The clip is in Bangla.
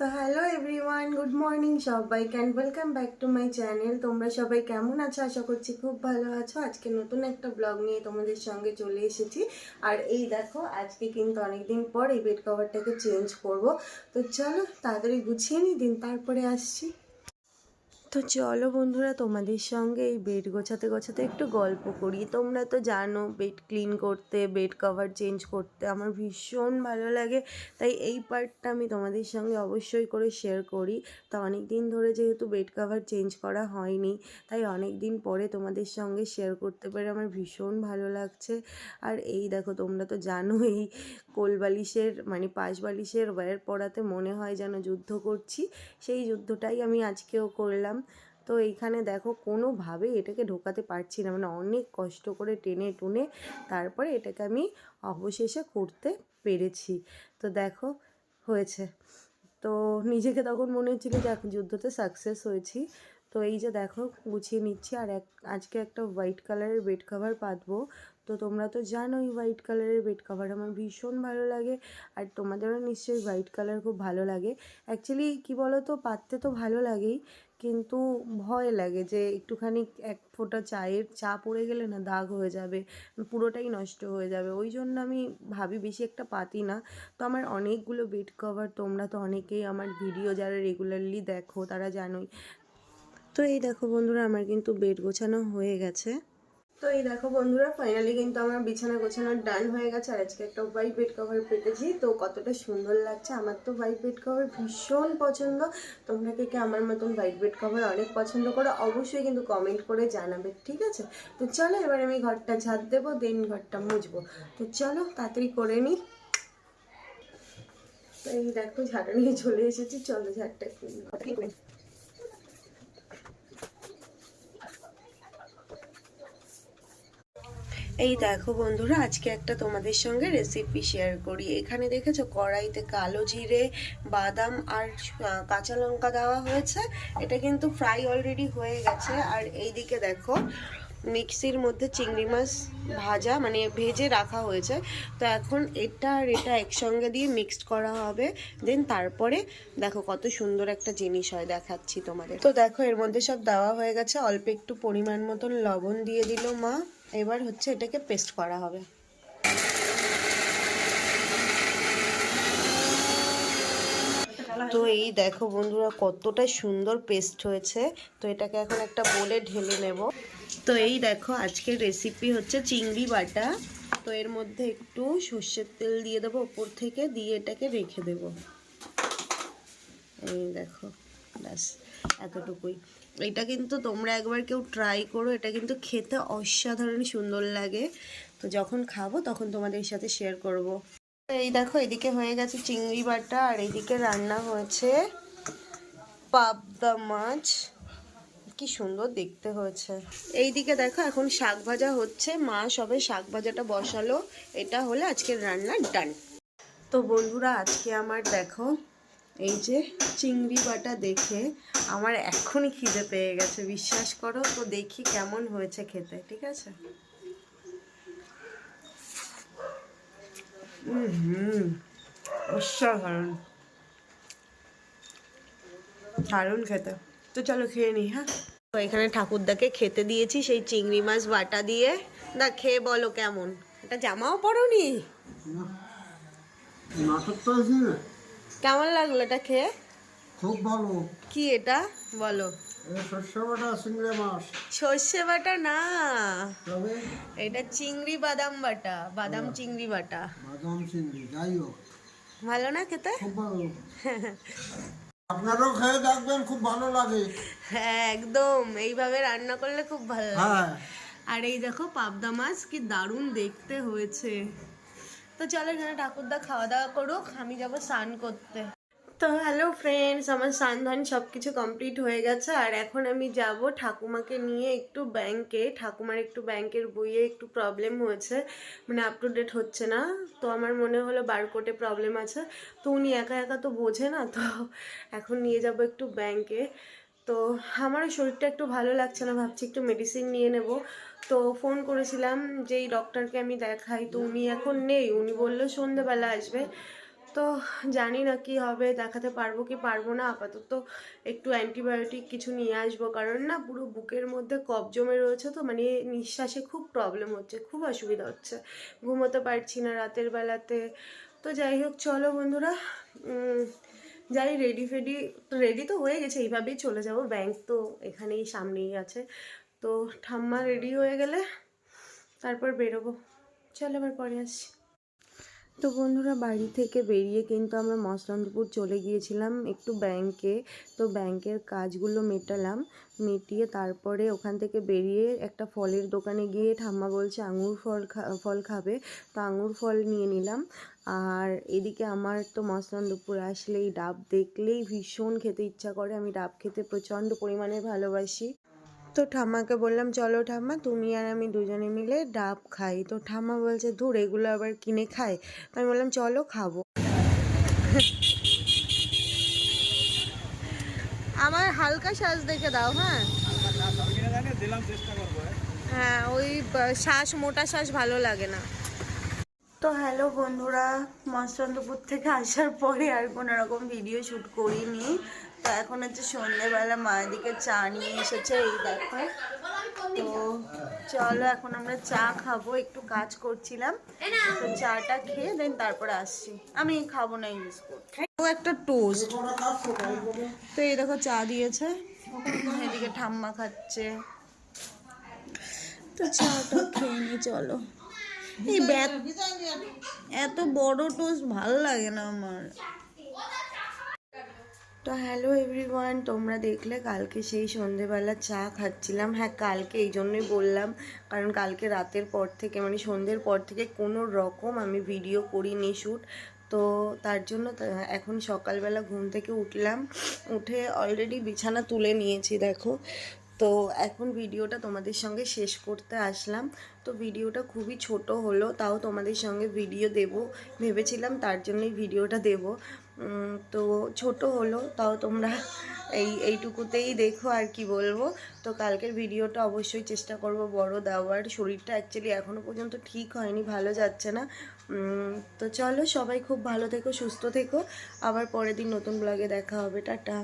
তো হ্যালো এভরিওয়ান, গুড মর্নিং সবাইকে and welcome back to my channel. তোমরা সবাই কেমন আছো? আশা করছি খুব ভালো আছো। আজকে নতুন একটা ব্লগ নিয়ে তোমাদের সঙ্গে চলে এসেছি। আর এই দেখো, আজকে কিন্তু অনেকদিন পর এই বেড কভারটাকে চেঞ্জ করব। তো চলো তাড়াতাড়ি গুছিয়ে নিই, দিন তারপরে আসছি। তো চলো বন্ধুরা, তোমাদের সঙ্গে এই বেড গোছাতে গোছাতে একটু গল্প করি। তোমরা তো জানো বেড ক্লিন করতে, বেড কভার চেঞ্জ করতে আমার ভীষণ ভালো লাগে। তাই এই পার্টটা আমি তোমাদের সঙ্গে অবশ্যই করে শেয়ার করি। তা অনেক দিন ধরে যেহেতু বেড কভার চেঞ্জ করা হয়নি, তাই অনেক দিন পরে তোমাদের সঙ্গে শেয়ার করতে পেরে আমার ভীষণ ভালো লাগছে। আর এই দেখো, তোমরা তো জানো এই কোল বালিশের মানে পাশ বালিশের ওয়্যার পরাতে মনে হয় যেন যুদ্ধ করছি। সেই যুদ্ধটাই আমি আজকেও করলাম। তো এইখানে দেখো, কোনোভাবে এটাকে ঢোকাতে পারছি না, মানে অনেক কষ্ট করে টেনে টুনে তারপরে এটাকে আমি অবশেষে করতে পেরেছি। তো দেখো হয়েছে। তো নিজেকে তখন মনে হচ্ছিল যে এখন যুদ্ধতে সাকসেস হয়েছি। তো এই যে দেখো গুছিয়ে নিচ্ছি। আর আজকে একটা হোয়াইট কালারের বেড কভার পাতবো। তো তোমরা তো জানোই হোয়াইট কালারের বেড কভার আমার ভীষণ ভালো লাগে। আর তোমাদেরও নিশ্চয়ই হোয়াইট কালার খুব ভালো লাগে। অ্যাকচুয়ালি কী বলো তো, পাততে তো ভালো লাগেই, কিন্তু ভয় লাগে যে একটুখানি এক ফোঁটা চা পড়ে গেলে না দাগ হয়ে যাবে, পুরোটাই নষ্ট হয়ে যাবে। ওই জন্য আমি ভাবি বেশি একটা পাতি না। তো আমার অনেকগুলো বেড কভার, তোমরা তো অনেকেই আমার ভিডিও যারা রেগুলারলি দেখো তারা জানোই। তো এই দেখো বন্ধুরা, আমার কিন্তু বেড গোছানো হয়ে গেছে। তো এই দেখো বন্ধুরা, ফাইনালি কিন্তু আমার বিছানা গোছানো ডান হয়ে গেছে। আর আজকে একটা হোয়াইট বেড কভার পেতেছি। তো কতটা সুন্দর লাগছে! আমার তো হোয়াইট বেড কভার ভীষণ পছন্দ। তোমরা কে আমার মতন হোয়াইট বেড কভার অনেক পছন্দ করো, অবশ্যই কিন্তু কমেন্ট করে জানাবে, ঠিক আছে? তো চলো এবার আমি ঘরটা ঝাড় দেবো, দেন ঘরটা মুছবো। তো চলো তাড়াতাড়ি করে নিই। তো এই দেখো ঝাড়া নিয়ে চলে এসেছি, চলো ঝাড়টা এই দেখো বন্ধুরা, আজকে একটা তোমাদের সঙ্গে রেসিপি শেয়ার করি। এখানে দেখেছো কড়াইতে কালো জিরে, বাদাম আর কাঁচা লঙ্কা দেওয়া হয়েছে। এটা কিন্তু ফ্রাই অলরেডি হয়ে গেছে। আর এইদিকে দেখো মিক্সির মধ্যে চিংড়ি মাছ ভাজা মানে ভেজে রাখা হয়েছে। তো এখন এটা আর এটা একসঙ্গে দিয়ে মিক্সড করা হবে। দেন তারপরে দেখো কত সুন্দর একটা জিনিস হয়, দেখাচ্ছি তোমাদের। তো দেখো এর মধ্যে সব দেওয়া হয়ে গেছে। অল্প একটু পরিমাণ মতন লবণ দিয়ে দিল মা। এবার হচ্ছে এটাকে পেস্ট করা হবে। তো এই দেখো বন্ধুরা কতটা সুন্দর পেস্ট হয়েছে। তো এটাকে এখন একটা বোলে ঢেলে নেব। তো এই দেখো আজকের রেসিপি হচ্ছে চিংড়ি বাটা। তো এর মধ্যে একটু সর্ষের তেল দিয়ে দেবো ওপর থেকে, দিয়ে এটাকে রেখে দেব। এই দেখো ব্যাস এতটুকুই। এটা কিন্তু তোমরা একবার কেউ ট্রাই করো, এটা কিন্তু খেতে অসাধারণ সুন্দর লাগে। তো যখন খাবো তখন তোমাদের সাথে শেয়ার করব। এই দেখো এদিকে হয়ে গেছে চিংড়ি বাটা, আর এইদিকে রান্না হয়েছে পাবদা মাছ। কি সুন্দর দেখতে হয়েছে। এইদিকে দেখো এখন শাক ভাজা হচ্ছে, মা সবে শাক ভাজাটা বসালো। এটা হলে আজকের রান্না ডান। তো বন্ধুরা আজকে আমার দেখো এই যে চিংড়ি বাটা দেখে আমার এখনই খিদে পেয়ে গেছে, বিশ্বাস করো। তো দেখি কেমন হয়েছে খেতে, ঠিক আছে? অসাধারণ, দারুণ খেতে। তো চলো খেয়ে নিই। হ্যাঁ, তো এখানে ঠাকুরদাকে খেতে দিয়েছি সেই চিংড়ি মাছ বাটা দিয়ে। দা খেয়ে বলো কেমন। এটা জামাও পরোনি? কেমন লাগলো এটা খেয়ে? খুব ভালো। কি এটা বলো? সর্ষে বাটা চিংড়ি মাছ। সর্ষে বাটা না, এটা চিংড়ি বাদাম বাটা, বাদাম চিংড়ি বাটা। বাদাম চিংড়ি, যাই হোক ভালো না খেতে? খুব ভালো। আপনারাও খেয়ে দেখবেন, খুব ভালো লাগে। হ্যাঁ একদম, এইভাবে রান্না করলে খুব ভালো লাগে। আর এই দেখো পাবদা মাছ কি দারুণ দেখতে হয়েছে। তো চলো এখানে ঠাকুরদা খাওয়া দাওয়া করুক, আমি যাবো স্নান করতে। তো হ্যালো ফ্রেন্ডস, আমার স্নান ধান সব কিছু কমপ্লিট হয়ে গেছে। আর এখন আমি যাব ঠাকুমাকে নিয়ে একটু ব্যাংকে। ঠাকুমার একটু ব্যাংকের বইয়ে একটু প্রবলেম হয়েছে, মানে আপ টু ডেট হচ্ছে না। তো আমার মনে হলো বারকোডে প্রবলেম আছে। তো উনি একা একা তো বোঝে না, তো এখন নিয়ে যাব একটু ব্যাংকে। তো আমারও শরীরটা একটু ভালো লাগছে না, ভাবছি একটু মেডিসিন নিয়ে নেব। তো ফোন করেছিলাম যেই ডক্টরকে আমি দেখাই, তো উনি এখন নেই, উনি বললো সন্ধেবেলা আসবে। তো জানি না কি হবে, দেখাতে পারবো কি পারবো না। আপাতত একটু অ্যান্টিবায়োটিক কিছু নিয়ে আসবো, কারণ না পুরো বুকের মধ্যে কফ জমে রয়েছে, তো মানে নিঃশ্বাসে খুব প্রবলেম হচ্ছে, খুব অসুবিধা হচ্ছে, ঘুমোতে পারছি না রাতের বেলাতে। তো যাই হোক, চলো বন্ধুরা, যাই রেডি তো হয়ে গেছে, এইভাবেই চলে যাব, ব্যাংক তো এখানেই সামনেই আছে। তো ঠাম্মা রেডি হয়ে গেলে তারপর বেরোবো। চলো আবার পরে আসছি। তো বন্ধুরা, বাড়ি থেকে বেরিয়ে কিন্তু আমরা মসলন্দপুর চলে গিয়েছিলাম একটু ব্যাংকে। তো ব্যাংকের কাজগুলো মেটালাম, মিটিয়ে তারপরে ওখান থেকে বেরিয়ে একটা ফলের দোকানে গিয়ে ঠাম্মা বলছে আঙুর ফল খাবে, তো আঙুর ফল নিয়ে নিলাম। আর এদিকে আমার তো মসলন্দপুর আসলেই ডাব দেখলেই ভীষণ খেতে ইচ্ছা করে, আমি ডাব খেতে প্রচণ্ড পরিমাণে ভালোবাসি। তো ঠাম্মাকে বললাম চলো ঠাম্মা, তুমি আর আমি দুজনে মিলে ডাব খাই। তো ঠাম্মা বলছে ধুর, এগুলো আবার কিনে খায়। আমি বললাম চলো খাবো। আমার হালকা শ্বাস দেখে দাও। হ্যাঁ হ্যাঁ, ওই শ্বাস, মোটা শ্বাস ভালো লাগে না। তো হ্যালো বন্ধুরা, মসলন্দপুর থেকে আসার পরে আর কোনো রকম ভিডিও শ্যুট করিনি। তো এখন হচ্ছে সন্ধ্যেবেলা, মা এদিকে চা নিয়ে এসেছে, এই দেখো। তো চলো এখন আমরা চা খাবো, একটু কাজ করছিলাম, তো চাটা খেয়ে দেন তারপরে আসছি। আমি খাবো না এই বিস্কুট, ও একটা টোস্ট। তো এই দেখো চা দিয়েছে, এদিকে ঠাম্মা খাচ্ছে। তো চাটা খেয়ে নি, চলো। এই এত বড় টোস্ট ভালো লাগে না আমার। তো হ্যালো এভরিওয়ান, তোমরা দেখলে কালকে সেই সন্ধেবেলা চা খাচ্ছিলাম। হ্যাঁ, কালকে এই জন্যই বললাম, কারণ কালকে রাতের পর থেকে মানে সন্ধ্যের পর থেকে কোনো রকম আমি ভিডিও করিনি শ্যুট। তো তার জন্য এখন সকালবেলা ঘুম থেকে উঠলাম, উঠে অলরেডি বিছানা তুলে নিয়েছি দেখো। তো এখন ভিডিওটা তোমাদের সঙ্গে শেষ করতে আসলাম। তো ভিডিওটা খুবই ছোট হলো, তাও তোমাদের সঙ্গে ভিডিও দেব ভেবেছিলাম, তার জন্যই ভিডিওটা দেব। তো ছোট হলো, তাও তোমরা এইটুকুতেই দেখো, আর কি বলবো। তো কালকের ভিডিওটা অবশ্যই চেষ্টা করব বড় দেওয়ার। শরীরটা অ্যাকচুয়ালি এখনও পর্যন্ত ঠিক হয়নি, ভালো যাচ্ছে না। তো চলো, সবাই খুব ভালো থেকো, সুস্থ থেকো। আবার পরের দিন নতুন ব্লগে দেখা হবে। টাটা।